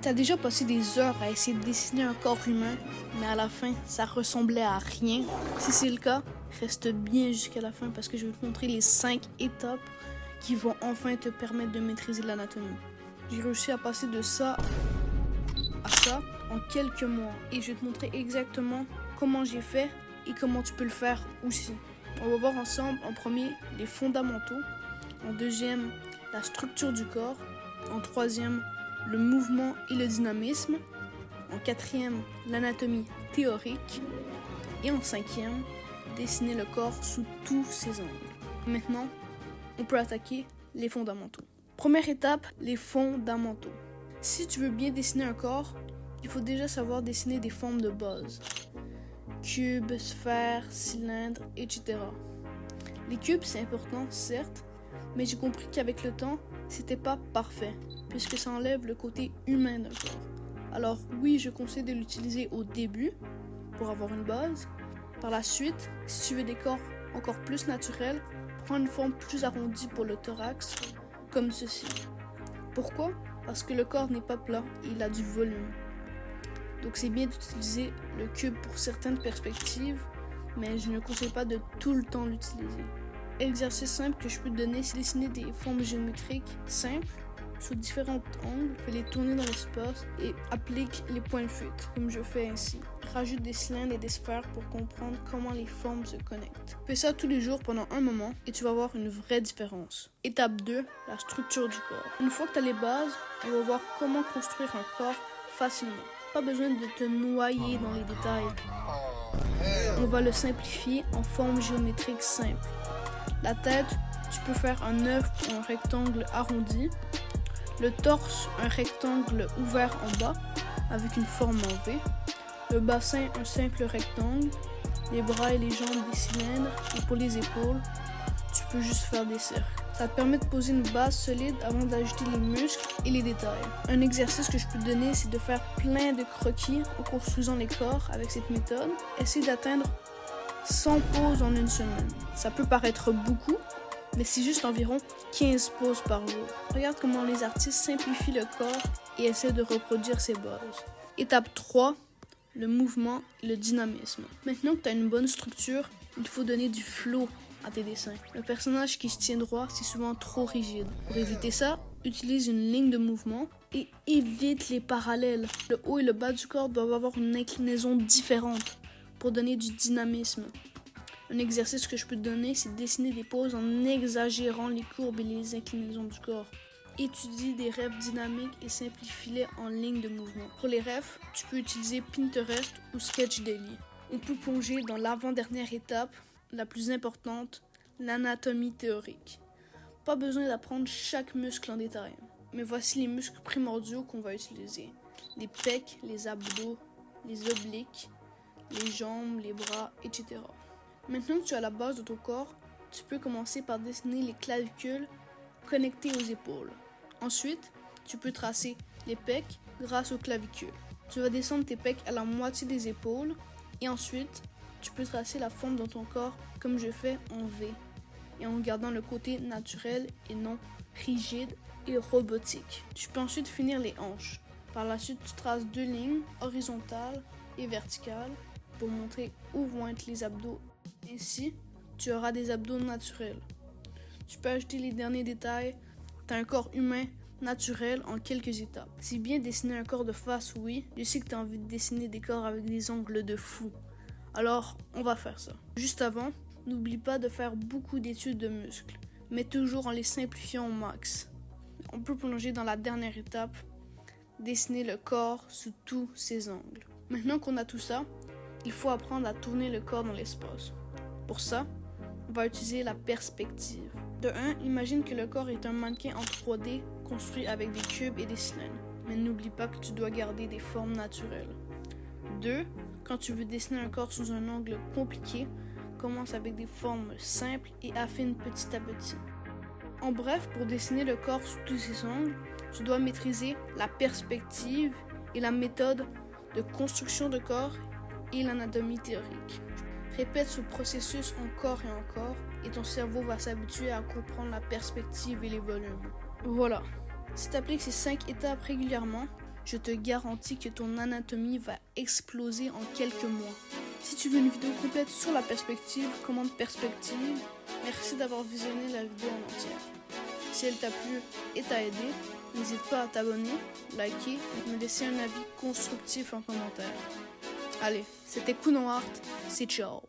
T'as déjà passé des heures à essayer de dessiner un corps humain, mais à la fin, ça ressemblait à rien? Si c'est le cas, reste bien jusqu'à la fin parce que je vais te montrer les 5 étapes qui vont enfin te permettre de maîtriser l'anatomie. J'ai réussi à passer de ça à ça en quelques mois et je vais te montrer exactement comment j'ai fait et comment tu peux le faire aussi. On va voir ensemble en premier les fondamentaux, en deuxième la structure du corps, en troisième le mouvement et le dynamisme, en quatrième l'anatomie théorique et en cinquième dessiner le corps sous tous ses angles. Maintenant, on peut attaquer les fondamentaux. Première étape, les fondamentaux. Si tu veux bien dessiner un corps, il faut déjà savoir dessiner des formes de base. Cubes, sphères, cylindres, etc. Les cubes, c'est important, certes, mais j'ai compris qu'avec le temps, c'était pas parfait, puisque ça enlève le côté humain d'un corps. Alors oui, je conseille de l'utiliser au début, pour avoir une base. Par la suite, si tu veux des corps encore plus naturels, prends une forme plus arrondie pour le thorax, comme ceci. Pourquoi? Parce que le corps n'est pas plat et il a du volume. Donc c'est bien d'utiliser le cube pour certaines perspectives, mais je ne conseille pas de tout le temps l'utiliser. Exercice simple que je peux te donner, c'est dessiner des formes géométriques simples sous différents angles, fais les tourner dans l'espace et applique les points de fuite, comme je fais ainsi. Rajoute des cylindres et des sphères pour comprendre comment les formes se connectent. Fais ça tous les jours pendant un moment et tu vas voir une vraie différence. Étape 2, la structure du corps. Une fois que tu as les bases, on va voir comment construire un corps facilement. Pas besoin de te noyer dans les détails. On va le simplifier en forme géométrique simple. La tête, tu peux faire un œuf ou un rectangle arrondi. Le torse, un rectangle ouvert en bas avec une forme en V. Le bassin, un simple rectangle. Les bras et les jambes, des cylindres. Et pour les épaules, tu peux juste faire des cercles. Ça te permet de poser une base solide avant d'ajouter les muscles et les détails. Un exercice que je peux te donner, c'est de faire plein de croquis en construisant les corps avec cette méthode. Essaye d'atteindre 100 poses en une semaine. Ça peut paraître beaucoup, mais c'est juste environ 15 poses par jour. Regarde comment les artistes simplifient le corps et essaient de reproduire ses bases. Étape 3, le mouvement et le dynamisme. Maintenant que tu as une bonne structure, il faut donner du flow à tes dessins. Le personnage qui se tient droit, c'est souvent trop rigide. Pour éviter ça, utilise une ligne de mouvement et évite les parallèles. Le haut et le bas du corps doivent avoir une inclinaison différente pour donner du dynamisme. Un exercice que je peux te donner, c'est de dessiner des poses en exagérant les courbes et les inclinaisons du corps. Étudie des rêves dynamiques et simplifie-les en ligne de mouvement. Pour les rêves, tu peux utiliser Pinterest ou Sketch Daily. On peut plonger dans l'avant-dernière étape, la plus importante, l'anatomie théorique. Pas besoin d'apprendre chaque muscle en détail, mais voici les muscles primordiaux qu'on va utiliser. Les pecs, les abdos, les obliques, les jambes, les bras, etc. Maintenant que tu as la base de ton corps, tu peux commencer par dessiner les clavicules connectées aux épaules. Ensuite, tu peux tracer les pecs grâce aux clavicules. Tu vas descendre tes pecs à la moitié des épaules et ensuite, tu peux tracer la forme de ton corps comme je fais en V et en gardant le côté naturel et non rigide et robotique. Tu peux ensuite finir les hanches. Par la suite, tu traces 2 lignes horizontales et verticales pour montrer où vont être les abdos. Ainsi, tu auras des abdos naturels. Tu peux ajouter les derniers détails. Tu as un corps humain naturel en quelques étapes. C'est bien dessiner un corps de face, oui. Je sais que tu as envie de dessiner des corps avec des angles de fou. Alors, on va faire ça. Juste avant, n'oublie pas de faire beaucoup d'études de muscles, mais toujours en les simplifiant au max. On peut plonger dans la dernière étape, dessiner le corps sous tous ses angles. Maintenant qu'on a tout ça, il faut apprendre à tourner le corps dans l'espace. Pour ça, on va utiliser la perspective. De 1, imagine que le corps est un mannequin en 3D construit avec des cubes et des cylindres. Mais n'oublie pas que tu dois garder des formes naturelles. 2, quand tu veux dessiner un corps sous un angle compliqué, commence avec des formes simples et affine petit à petit. En bref, pour dessiner le corps sous tous ses angles, tu dois maîtriser la perspective et la méthode de construction de corps et l'anatomie théorique. Répète ce processus encore et encore et ton cerveau va s'habituer à comprendre la perspective et les volumes. Voilà. Si tu appliques ces 5 étapes régulièrement, je te garantis que ton anatomie va exploser en quelques mois. Si tu veux une vidéo complète sur la perspective, commente perspective. Merci d'avoir visionné la vidéo en entière. Si elle t'a plu et t'a aidé, n'hésite pas à t'abonner, liker et me laisser un avis constructif en commentaire. Allez, c'était Kuno Art, c'est ciao!